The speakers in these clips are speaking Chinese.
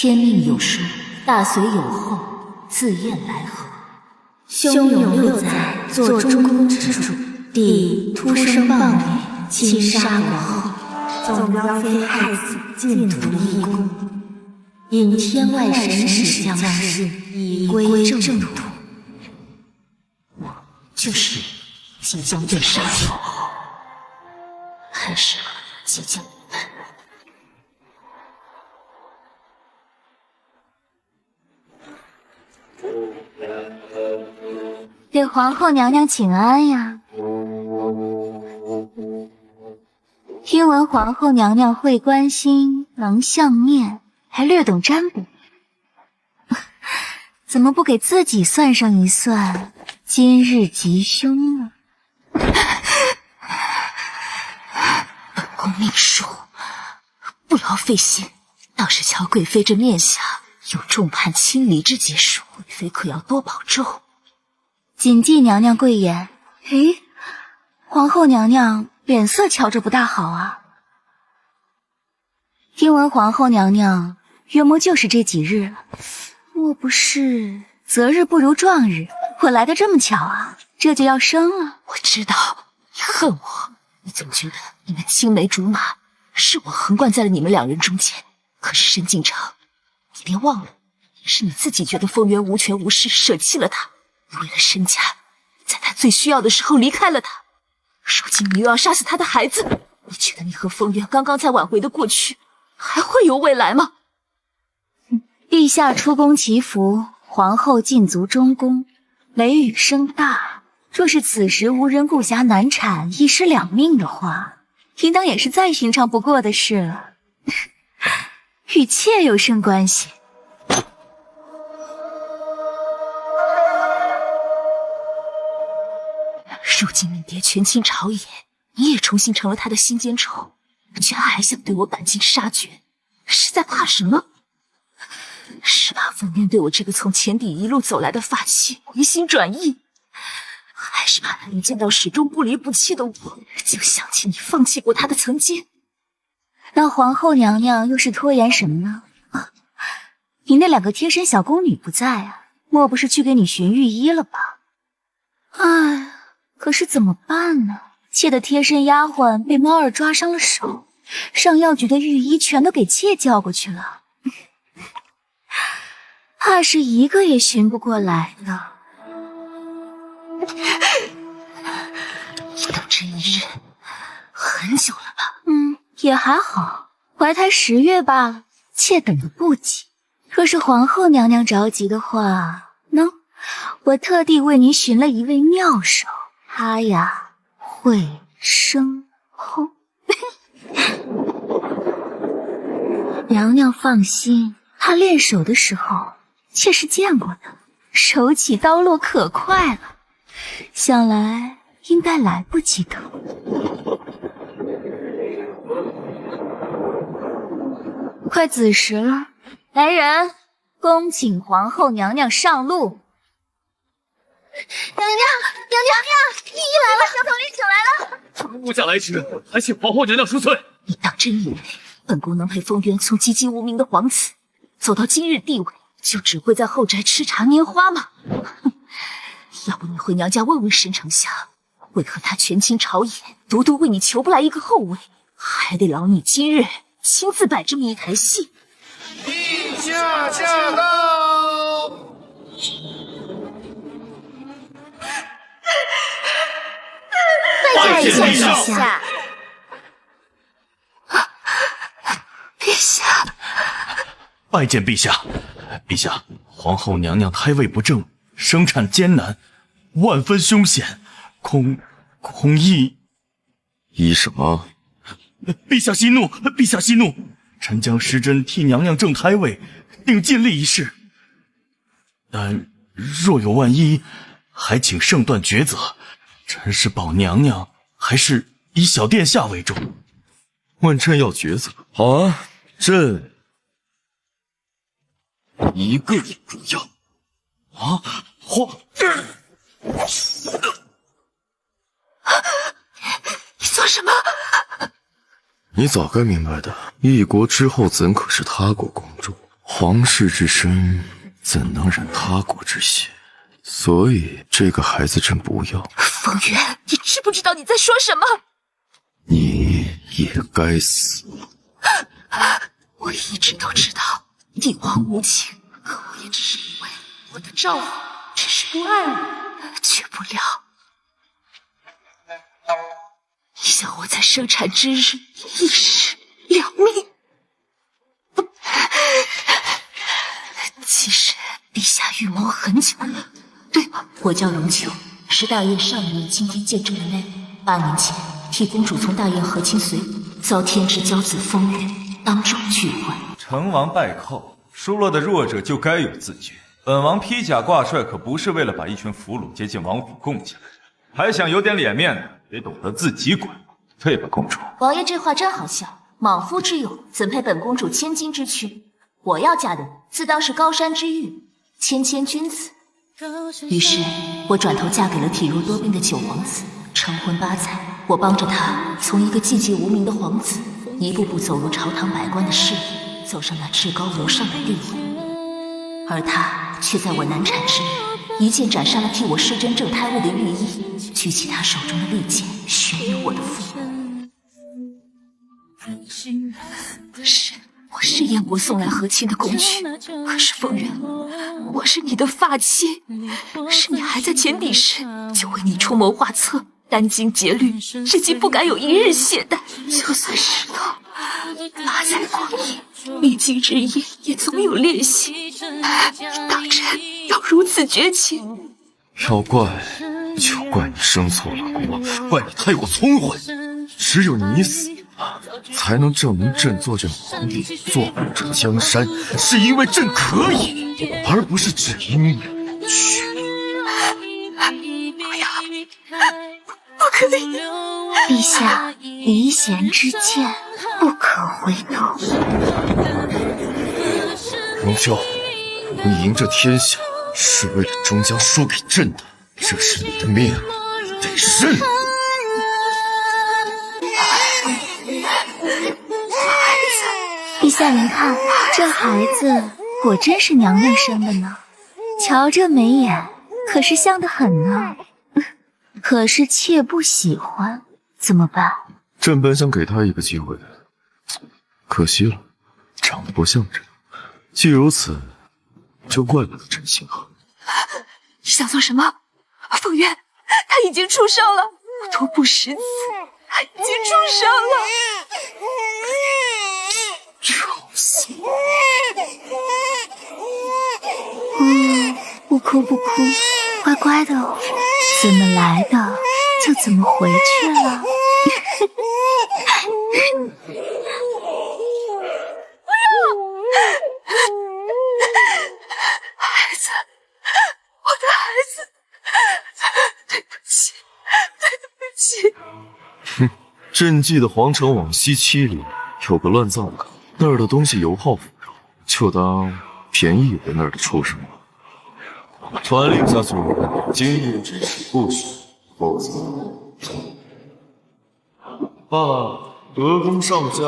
天命有书，大隋有后，自燕来和。兄永6载，做中宫之主，弟突生暴女，亲杀我后，纵标妃害子，尽屠一宫。引天外神使降世，以归正途。我就是即将被杀的皇后，还是即将离开。给皇后娘娘请安呀！听闻皇后娘娘会观星，能相面，还略懂占卜，怎么不给自己算上一算今日吉凶呢？本宫命数，不要费心。倒是瞧贵妃这面相，有众叛亲离之节数，贵妃可要多保重。谨记娘娘贵言。诶，皇后娘娘脸色瞧着不大好啊。听闻皇后娘娘约莫就是这几日了，莫不是择日不如撞日？我来得这么巧啊，这就要生了。我知道你恨我，你总觉得你们青梅竹马，是我横贯在了你们两人中间。可是申京城，你别忘了，是你自己觉得风渊无权无势，舍弃了他。为了申家，在他最需要的时候离开了他，如今你又要杀死他的孩子，你觉得你和风渊刚刚才挽回的过去，还会有未来吗？陛下出宫祈福，皇后进足中宫，雷雨声大。若是此时无人顾暇难产，一尸两命的话，应当也是再寻常不过的事了。与妾有甚关系？如今命爹权倾朝野，你也重新成了他的心尖宠，居然还想对我赶尽杀绝，是在怕什么？是怕风渊对我这个从前底一路走来的发妻回心转意，还是怕他一见到始终不离不弃的我，就想起你放弃过他的曾经？那皇后娘娘又是拖延什么呢？你那两个贴身小宫女不在啊，莫不是去给你寻御医了吧？哎，可是怎么办呢？妾的贴身丫鬟被猫儿抓伤了手，上药局的御医全都给妾叫过去了，怕是一个也寻不过来呢。等这一日很久了吧？也还好，怀胎10月罢了，妾等得不急。若是皇后娘娘着急的话，喏，我特地为您寻了一位妙手，他呀会生后。娘娘放心，他练手的时候妾是见过的，手起刀落可快了，想来应该来不及的。快子时了，来人，恭请皇后娘娘上路。娘娘，御医来了，小统领请来了。物价来迟，还请皇后娘娘恕罪。你当真以为本宫能陪风渊从籍籍无名的皇子走到今日地位，就只会在后宅吃茶拈花吗？要不你回娘家问问申丞相，为何他权倾朝野，独独为你求不来一个后位，还得劳你今日亲自摆这么一台戏。陛下驾到！拜见陛下。陛下，拜见陛下。陛下，皇后娘娘胎位不正，生产艰难，万分凶险，恐依什么？陛下息怒，陛下息怒！臣将施针替娘娘正胎位，定尽力一试。但若有万一，还请圣断抉择。臣是保娘娘，还是以小殿下为重？问朕要抉择，好啊，朕一个也不要。啊，你做什么？你早该明白的，一国之后怎可是他国公主？皇室之身怎能染他国之血？所以这个孩子朕不要。风源，你知不知道你在说什么？你也该死。我一直都知道帝王无情，可我也只是以为我的丈夫只是不爱我，却不料你想我在生产之日一尸两命。其实陛下预谋很久了。对了，我叫荣秋，是大燕上一任今天见证的妹妹。8年前，替公主从大燕和亲随礼，遭天之骄子风月当众拒关。成王败寇，输了的弱者就该有自觉。本王披甲挂帅可不是为了把一群俘虏接进王府供起来，还想有点脸面的，得懂得自己管。退吧，公主。王爷这话真好笑，莽夫之勇怎配本公主千金之躯？我要嫁的自当是高山之玉，谦谦君子。于是，我转头嫁给了体弱多病的九皇子，成婚8载。我帮着他从一个寂寂无名的皇子，一步步走入朝堂百官的视野，走上那至高无上的地位。而他却在我难产之日，一剑斩杀了替我施针正胎位的御医，举起他手中的利剑，悬于我的腹部。我是燕国送来和亲的工具，可是风源，我是你的发妻，是你还在前底时就为你出谋划策，殚精竭虑，至今不敢有一日懈怠。就算石头拉在光阴，历经日夜，也总有裂隙。当真要如此绝情？要怪就怪你生错了国，怪你太过聪慧。只有你死了，才能证明朕做这皇帝，坐稳这江山，是因为朕可以，而不是只因你去。不可以！陛下，离弦之箭不可回头。荣秋，你赢这天下是为了终将输给朕的，这是你的命，你得认。陛下，您看，这孩子果真是娘娘生的呢。瞧这眉眼，可是像得很呢。可是妾不喜欢，怎么办？朕本想给他一个机会的，可惜了，长得不像朕。既如此，就怪不得朕心狠。你想做什么？凤渊，他已经出生了，多不识字，他已经出生了。出息！不哭不哭，乖乖的哦。怎么来的就怎么回去了。不要！孩子，我的孩子，对不起，对不起。哼，朕记得皇城往西7里有个乱葬岗，那儿的东西油耗腐臭，就当便宜给那儿的畜生了。传令下去，今日只是不许，否则罢了。德公上下。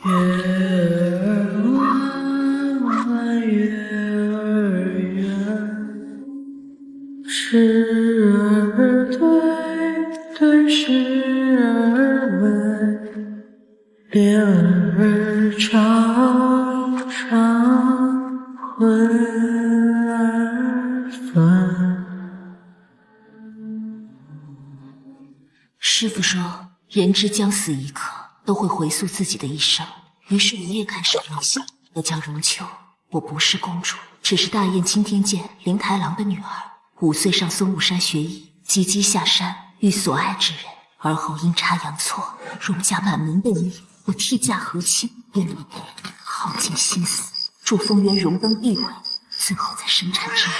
月儿弯弯，月儿圆，时儿对对，时儿圆，莲儿长长，魂儿分。师父说，人之将死一刻，都会回溯自己的一生。于是我也开始梦想，我叫荣秋，我不是公主，只是大燕青天剑灵台郎的女儿。5岁上嵩雾山学艺，及笄下山遇所爱之人，而后阴差阳错，荣家满门被灭。我替嫁和亲，为了一个人耗尽心思，助风渊荣登帝位，最后在生产之日，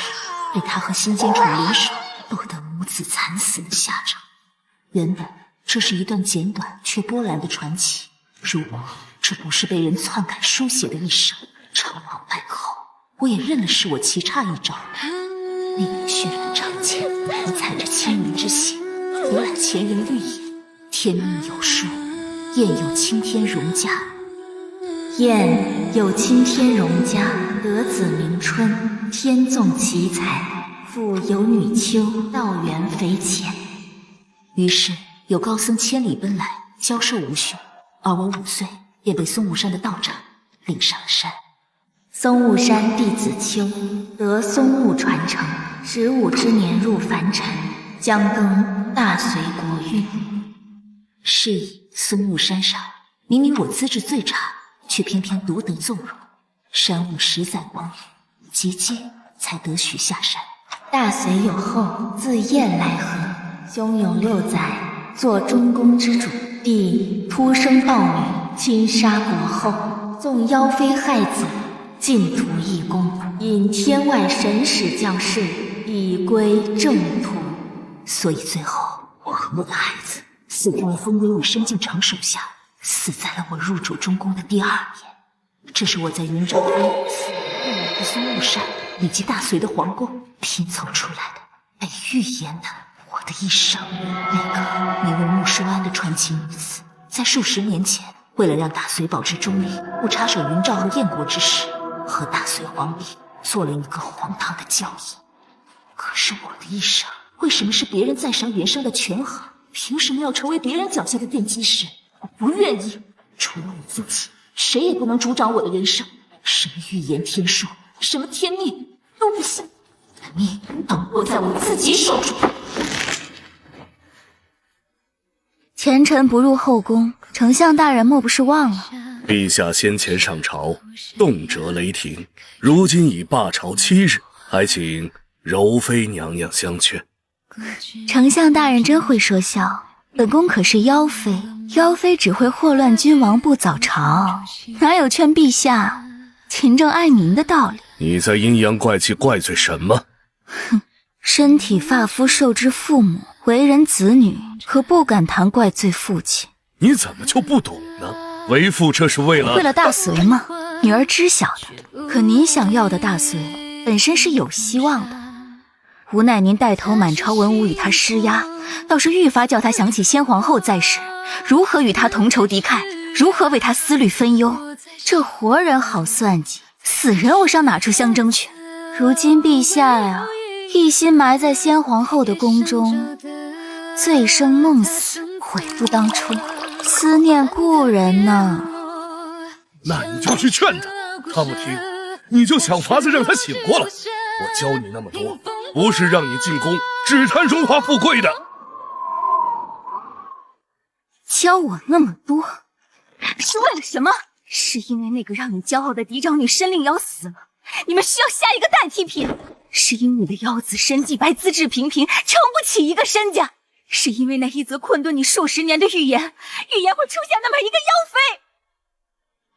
被他和新奸宠联手，落得母子惨死的下场。原本这是一段简短却波澜的传奇，如果这不是被人篡改书写的一生，成王败寇，我也认了是我棋差一招。那年血染长剑，我踩着千人之血，俯览前人预言，天命有数，燕有青天荣家。燕有青天荣家，得子名春，天纵奇才，复有女丘，道缘匪浅。于是有高僧千里奔来，教授无穷，而我5岁便被嵩雾山的道长领上了山。嵩雾山弟子丘，得嵩雾传承，15之年入凡尘，将更大隋国运。是以嵩雾山上，明明我资质最差，却偏偏独得纵容。山雾10载光阴，及笄才得许下山。大隋有后，自燕来河，兄有6载，做中宫之主。弟突生暴女，侵杀国后，纵妖妃害子，尽图一功，引天外神使降世，以归正途。所以最后，我和我的孩子死在了封威武深敬城手下，死在了我入主中宫的第2年。这是我在云沼峰和嵩雾山以及大隋的皇宫拼凑出来的，被预言的我的一生。那个名为穆淑安的传奇女子，在数十年前，为了让大隋保持中立，不插手云沼和燕国之事，和大隋皇帝做了一个荒唐的交易。可是我的一生，为什么是别人赞赏原生的权衡？凭什么要成为别人脚下的奠基石？我不愿意。除了我自己，谁也不能主掌我的人生。什么预言天数，什么天命，都不行。命都握在我自己手中。前尘不入后宫，丞相大人莫不是忘了？陛下先前上朝，动辄雷霆，如今已罢朝7日，还请柔妃娘娘相劝。丞相大人真会说笑，本宫可是妖妃，妖妃只会祸乱君王不早朝，哪有劝陛下勤政爱民的道理？你在阴阳怪气怪罪什么？哼，身体发肤受之父母，为人子女可不敢谈怪罪父亲。你怎么就不懂呢？为父这是为了大隋吗？女儿知晓的。可您想要的大隋本身是有希望的，无奈您带头满朝文武与他施压，倒是愈发叫他想起先皇后在时，如何与他同仇敌忾，如何为他思虑分忧。这活人好算计，死人我上哪处相争去？如今陛下呀，一心埋在先皇后的宫中，醉生梦死，悔不当初，思念故人呢。那你就去劝他，他不听，你就想法子让他醒过来。我教你那么多，不是让你进宫只贪荣华富贵的。教我那么多，是为了什么？是因为那个让你骄傲的嫡长女申令瑶死了，你们需要下一个代替品？是因为你的妖子申继白资质平平，撑不起一个申家？是因为那一则困顿你数十年的预言会出现那么一个妖妃？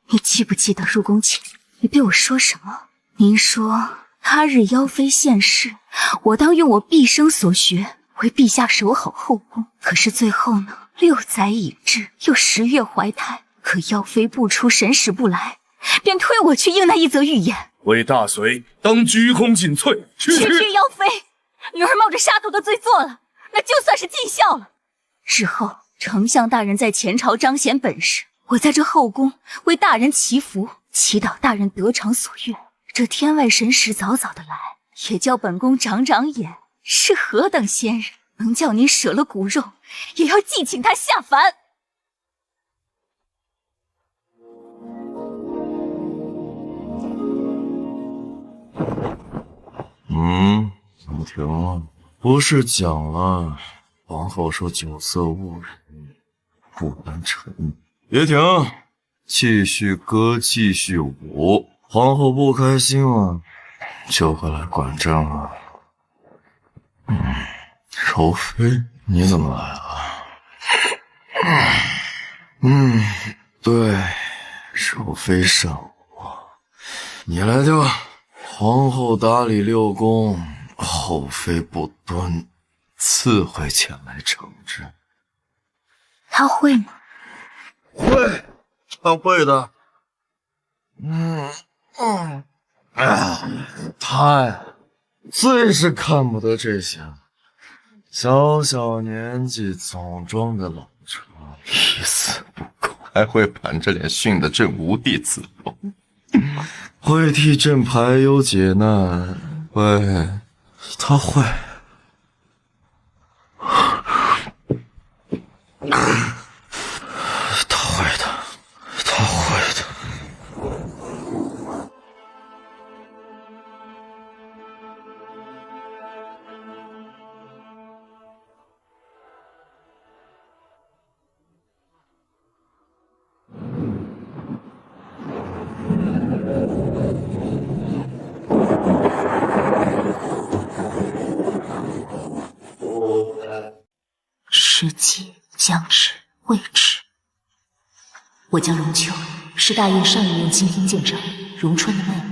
你记不记得入宫前你对我说什么？您说他日妖妃现世，我当用我毕生所学为陛下守好后宫。可是最后呢，6载已至，又10月怀胎，可妖妃不出，神使不来，便推我去应那一则预言。为大隋当鞠躬尽瘁。去妖妃，女儿冒着杀头的罪做了，那就算是尽孝了。日后丞相大人在前朝彰显本事，我在这后宫为大人祈福，祈祷大人得偿所愿。这天外神使早早的来，也叫本宫长长眼，是何等仙人，能叫你舍了骨肉，也要祭请他下凡。怎么停了？不是讲了，皇后说酒色误人，不能沉。别停，继续歌，继续舞。皇后不开心了，就会来管政了。柔妃，你怎么来了？对，柔妃上我，你来就。皇后打理6宫，后妃不敦，自会前来惩治。他会吗？会，他会的。太最是看不得这些小小年纪总装的老成，一丝不苟，还会板着脸训得朕无地自容，会替朕排忧解难，他会。他会的。时机将至，未至。我叫荣秋，是大院上一任金兵舰长荣春的妹妹。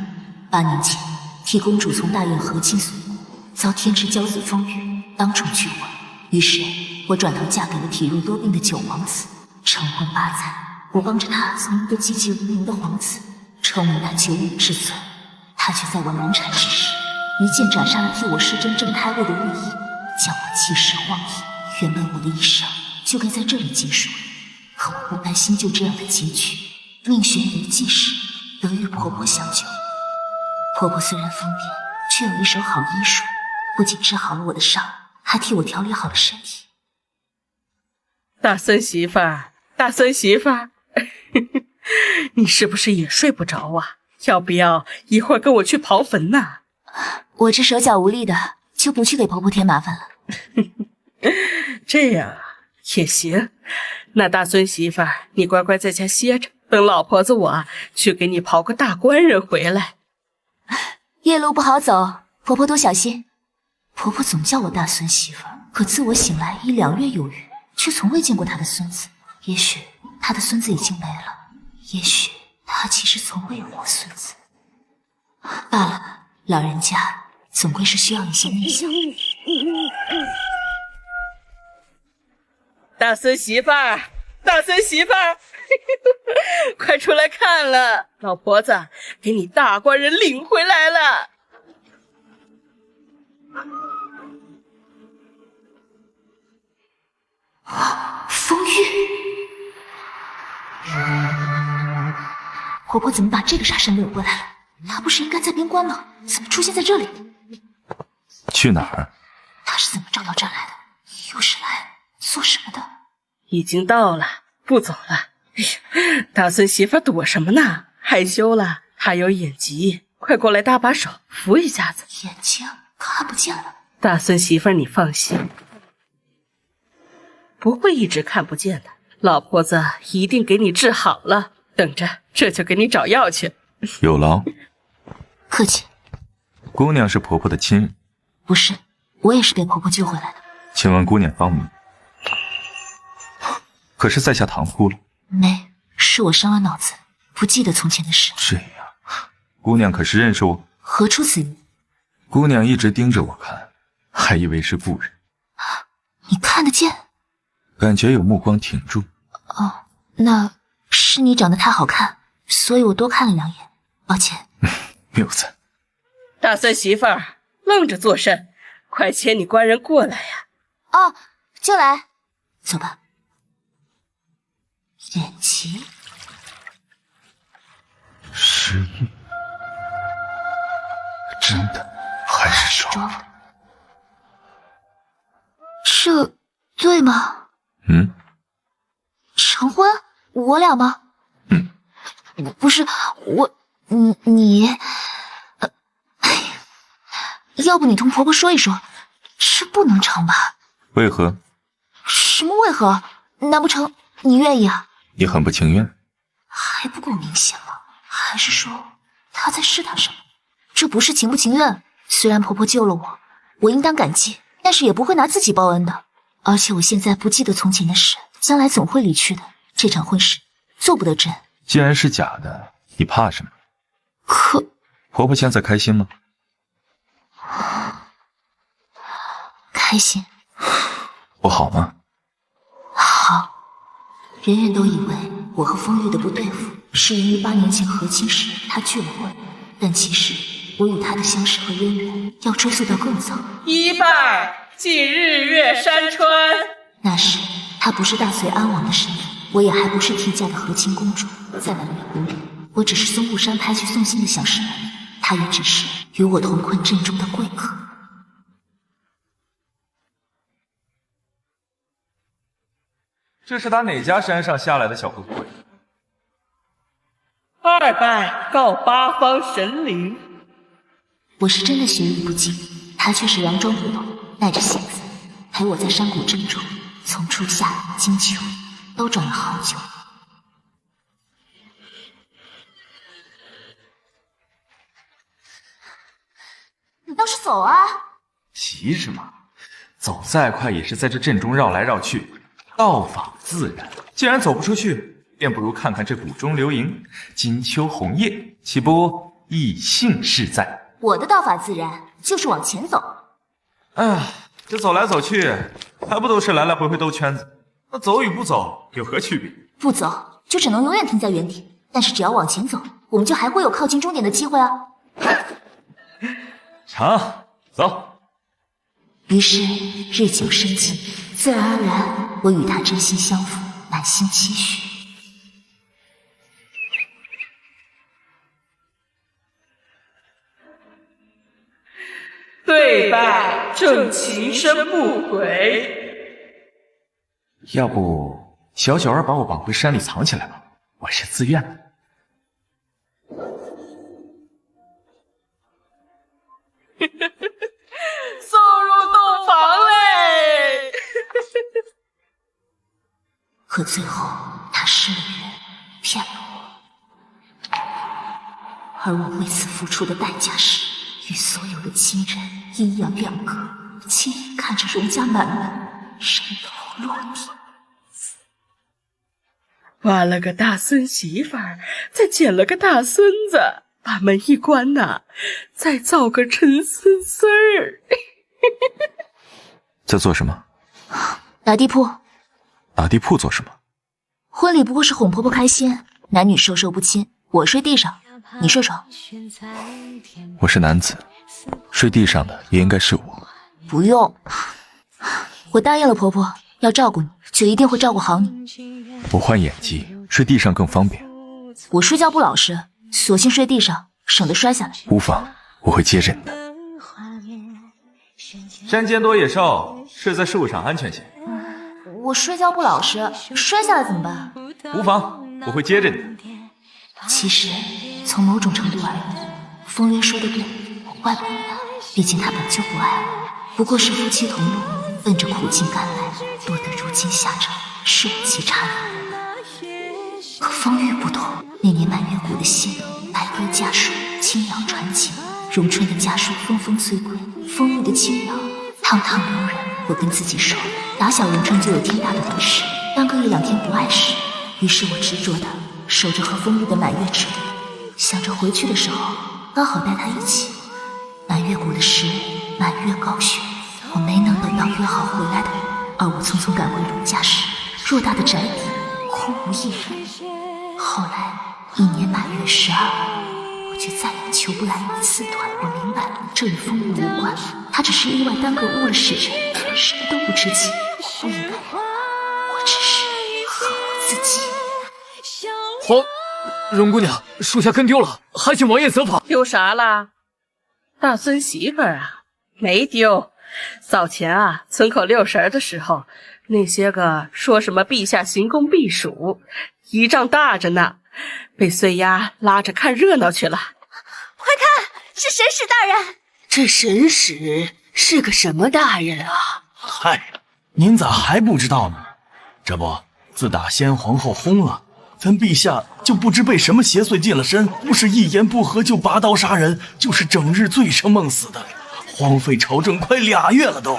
8年前，替公主从大院和亲所误，遭天之骄子风雨当众拒婚，于是我转头嫁给了体弱多病的九皇子。成婚8载，我帮着他从一个籍籍无名的皇子冲为那九五之尊，他却在我难产之时，一剑斩杀了替我施针正胎位的陆毅，将我弃尸荒野。原本我的一生就该在这里结束了，可我不甘心就这样的结局，命悬一记时，得与婆婆相救。婆婆虽然疯癫，却有一手好医术，不仅治好了我的伤，还替我调理好了身体。大孙媳妇儿，大孙媳妇儿，你是不是也睡不着啊？要不要一会儿跟我去刨坟呐？我这手脚无力的，就不去给婆婆添麻烦了。这样啊，也行。那大孙媳妇儿，你乖乖在家歇着，等老婆子我去给你刨个大官人回来。夜路不好走，婆婆多小心。婆婆总叫我大孙媳妇儿，可自我醒来已2月有余，却从未见过她的孙子。也许她的孙子已经没了，也许她其实从未有过孙子。罢了，老人家总归是需要一些内向。大孙媳妇儿，大孙媳妇儿，快出来看了，老婆子给你大官人领回来了。风玉，婆婆怎么把这个傻生惹过来了？她不是应该在边关吗？怎么出现在这里？去哪儿？她是怎么找到这儿来的？又是来做什么的？已经到了，不走了。大孙媳妇躲什么呢？害羞了，还有眼疾，快过来搭把手，扶一下子。眼睛看不见了。大孙媳妇你放心，不会一直看不见的，老婆子一定给你治好了。等着，这就给你找药去。有劳。客气。姑娘是婆婆的亲人？不是，我也是被婆婆救回来的。请问姑娘芳名？可是在下唐突了。没，是我伤了脑子，不记得从前的事。这样，姑娘可是认识我？何出此意？姑娘一直盯着我看，还以为是故人。你看得见？感觉有目光挺住。哦，那是你长得太好看，所以我多看了2眼，抱歉。谬赞。大孙媳妇儿，愣着做甚？快牵你官人过来呀！哦，就来。走吧。眼疾。失忆？真的还是装的？这对吗？成婚？我俩吗？不是我，你，要不你同婆婆说一说，这不能成吧？为何？什么为何？难不成你愿意啊？你很不情愿？还不够明显吗？还是说他在试探什么？这不是情不情愿，虽然婆婆救了我，我应当感激，但是也不会拿自己报恩的。而且我现在不记得从前的事，将来总会离去的。这场婚事做不得真。既然是假的，你怕什么？可婆婆现在开心吗？开心。不好吗？好。人人都以为我和风玉的不对付是因为8年前和亲时他拒了婚，但其实我与他的相识和渊源要追溯到更早。一拜祭日月山川。那时他不是大隋安王的身份，我也还不是替嫁的和亲公主，在南越国里，我只是松雾山派去送信的小侍女，他也只是与我同困阵中的贵客。这是打哪家山上下来的小鬼鬼？二拜告八方神灵。我是真的学艺不精，他却是佯装不懂，带着性子陪我在山谷阵中，从初夏、金秋都转了好久。你倒是走啊！急什么？走再快也是在这阵中绕来绕去，道法自然。既然走不出去，便不如看看这谷中流萤，金秋红叶，岂不以兴事在？我的道法自然就是往前走。哎呀，这走来走去，还不都是来来回回兜圈子？那走与不走有何区别？不走就只能永远停在原地，但是只要往前走，我们就还会有靠近终点的机会啊！成，走。于是日久生情，自然而然，我与他真心相附，满心期许。对拜正情深不轨。要不小九儿把我绑回山里藏起来吧，我是自愿的。送入洞房嘞！可最后他失了约，骗了我，而我为此付出的代价是与所有的亲人阴阳两隔，亲眼看着荣家满门，人头落地。挖了个大孙媳妇儿，再捡了个大孙子，把门一关呐，再造个陈孙孙儿。在做什么？打地铺。打地铺做什么？婚礼不过是哄婆婆开心，男女授受不亲。我睡地上，你睡床。我是男子，睡地上的也应该是我。不用，我答应了婆婆，要照顾你，就一定会照顾好你。我换眼疾，睡地上更方便。我睡觉不老实，索性睡地上，省得摔下来。无妨，我会接着你的。山间多野兽，睡在树上安全些。我睡觉不老实，摔下来怎么办？无妨，我会接着你的。其实，从某种程度而言，风约说的对，我怪不了他，毕竟他本就不爱我，不过是夫妻同路，奔着苦尽甘来，落得如今下场，是我极差的。可风月不同，那年满月谷的信，白鸽家书，青鸟传情，荣春的家书风风催归，风月的青鸟堂堂留人。我跟自己说，打小荣春就有天大的本事，当个1-2天不碍事。于是我执着的守着和风月的满月之日，想着回去的时候刚好带他一起。满月谷的10日，满月高悬，我没能等到约好回来的人，而我匆匆赶回荣家时，偌大的宅邸空无一人。后来1年满月12，我却再也求不来一次团。我明白，这与风月无关，他只是意外耽搁误了时辰，什么都不知情。我不应该，我只是恨我自己。荣姑娘，属下跟丢了，还请王爷责罚。丢啥啦？大孙媳妇儿啊，没丢。早前啊，村口遛神的时候，那些个说什么陛下行宫避暑，仪仗大着呢，被孙丫拉着看热闹去了。快看，是神使大人！这神使是个什么大人啊？嗨，您咋还不知道呢？这不，自打先皇后薨了，咱陛下就不知被什么邪祟近了身，不是一言不合就拔刀杀人，就是整日醉生梦死的，荒废朝政快2月了都。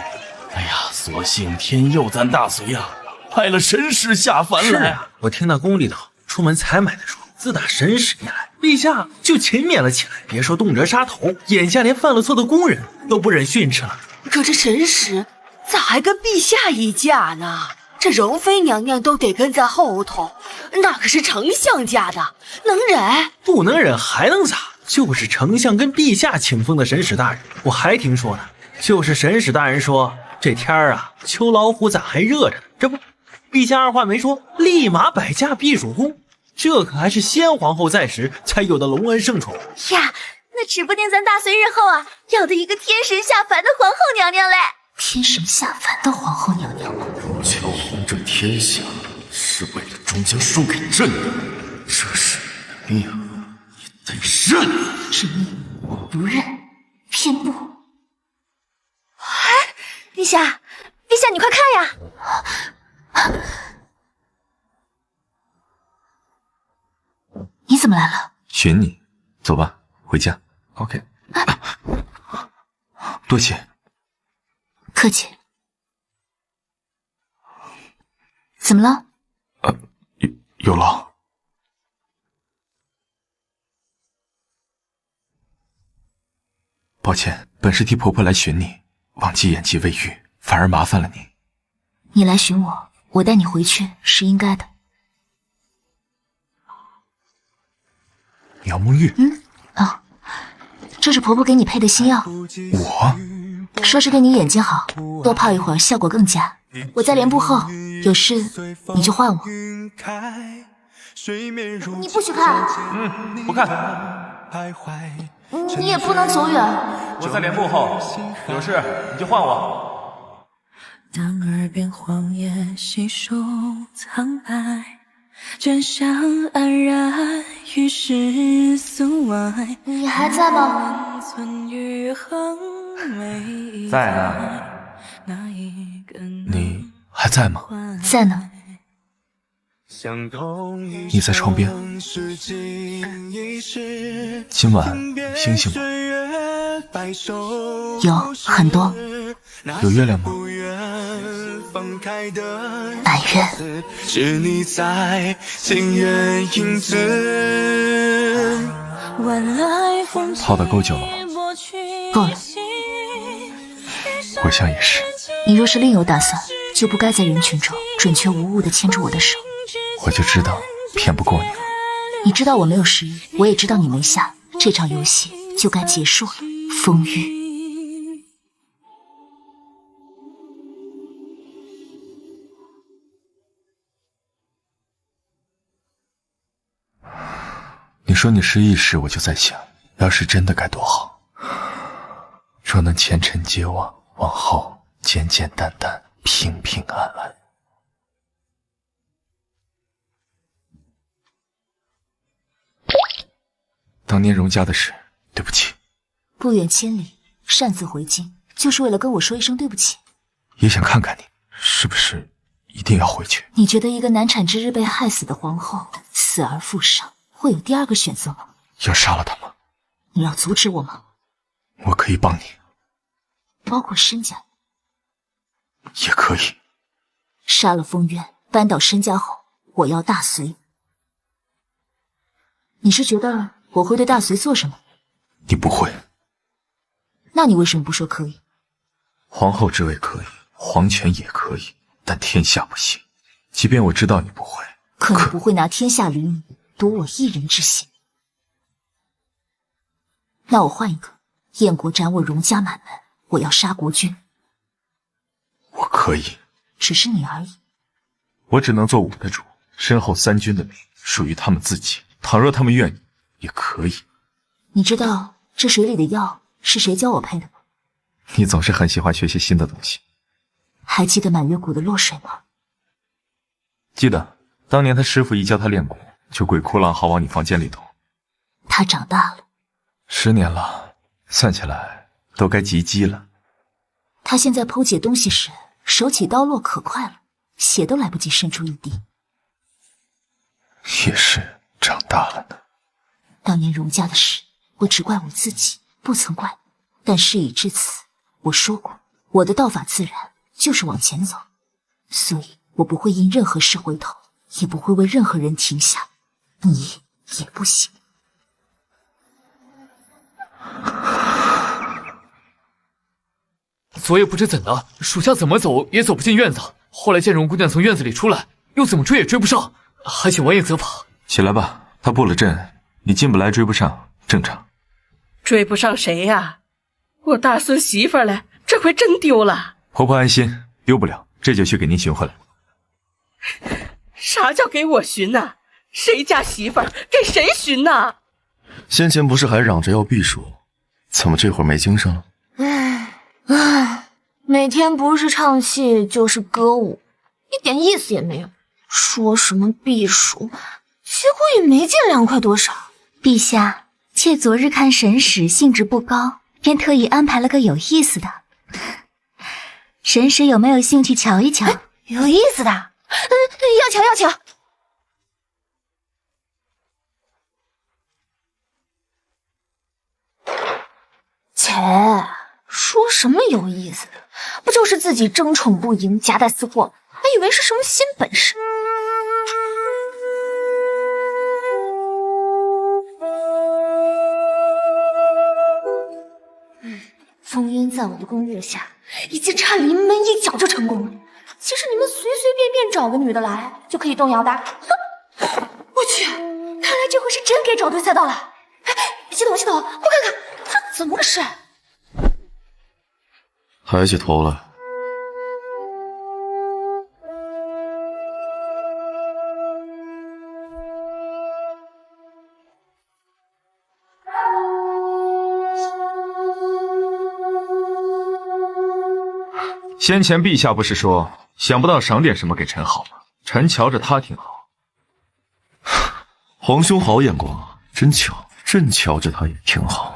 哎呀，所幸天佑咱大隋呀，派了神使下凡来。是啊，我听那宫里头出门采买的说，自打神使一来，陛下就勤勉了起来，别说动辄杀头，眼下连犯了错的工人都不忍训斥了。可这神使咋还跟陛下一架呢？这容妃娘娘都得跟在后头，那可是丞相家的，能忍？不能忍还能咋？就是丞相跟陛下请封的神使大人。我还听说呢，就是神使大人说这天啊，秋老虎咋还热着呢？这不，陛下二话没说，立马摆驾避暑宫。这可还是先皇后在时才有的隆恩圣宠呀！那指不定咱大隋日后啊，要的一个天神下凡的皇后娘娘嘞！天神下凡的皇后娘娘吗？乔红这天下是为了终将输给朕的，这是你的命，你得认。执意，我不认，偏不。哎，陛下，陛下，你快看呀！你怎么来了？寻你，走吧，回家。OK。多谢。客气。怎么了？有了。抱歉，本是替婆婆来寻你，忘记眼疾未愈，反而麻烦了你。你来寻我，我带你回去是应该的。苗沐玉，这是婆婆给你配的新药。我说是对你眼睛好，多泡一会儿效果更佳。我在帘布后，有事你就唤我。你不许看。不看。你也不能走远。我在帘布后，有事你就唤我。当耳边荒野细数苍白，真相黯然于世俗外。你还在吗？在呢。你还在吗？在呢。你在床边。今晚星星吗？有很多。有月亮吗？满月。是你在情愿影子。泡得够久了吗？够了。我想也是。你若是另有打算，就不该在人群中准确无误地牵住我的手。我就知道骗不过你了。你知道我没有失忆，我也知道你没下，这场游戏就该结束了。风玉，你说你失忆时，我就在想，要是真的该多好。若能前尘皆忘，往后简简单单，平平安安。当年荣家的事，对不起。不远千里，擅自回京，就是为了跟我说一声对不起。也想看看你，是不是一定要回去？你觉得一个难产之日被害死的皇后，死而复生，会有第二个选择吗？要杀了她吗？你要阻止我吗？我可以帮你。包括申家？也可以。杀了封渊，扳倒申家后，我要大隋。你是觉得我会对大隋做什么？你不会。那你为什么不说可以？皇后之位可以，皇权也可以，但天下不行。即便我知道你不会，可你不会拿天下凌你，夺我一人之心。那我换一个，燕国斩我荣家满门，我要杀国君。我可以，只是你而已。我只能做5的主，身后3军的命属于他们自己。倘若他们愿意，也可以。你知道这水里的药是谁教我配的吗？你总是很喜欢学些新的东西。还记得满月谷的落水吗？记得，当年他师傅一教他练蛊，就鬼哭狼嚎往你房间里捅。他长大了。10年了，算起来都该及笄了。他现在剖解东西时，手起刀落可快了，血都来不及渗出一滴。也是长大了呢。当年荣家的事，我只怪我自己，不曾怪你。但事已至此，我说过，我的道法自然就是往前走，所以我不会因任何事回头，也不会为任何人停下。你也不行。昨夜不知怎的，属下怎么走也走不进院子。后来见荣姑娘从院子里出来，又怎么追也追不上，还请王爷责罚。起来吧，她布了阵，你进不来追不上，正常。追不上谁呀？我大孙媳妇儿嘞，这回真丢了。婆婆安心，丢不了，这就去给您寻回来。啥叫给我寻呐？谁家媳妇儿给谁寻呐？先前不是还嚷着要避暑，怎么这会儿没精神了？每天不是唱戏就是歌舞，一点意思也没有。说什么避暑，结果也没见凉快多少。陛下，妾昨日看神使兴致不高，便特意安排了个有意思的。神使有没有兴趣瞧一瞧？有意思的？要瞧要瞧。切，说什么有意思的？不就是自己争宠不赢，夹带私货，还以为是什么新本事。封渊在我的攻略下，已经差临门一脚就成功了。其实你们随随便便找个女的来，就可以动摇的。哼！我去，看来这回是真给找对赛道了。系统，我看看这怎么回事？抬起头来。先前陛下不是说想不到赏点什么给臣好吗？臣瞧着他挺好。皇兄好眼光，真巧，朕瞧着他也挺好。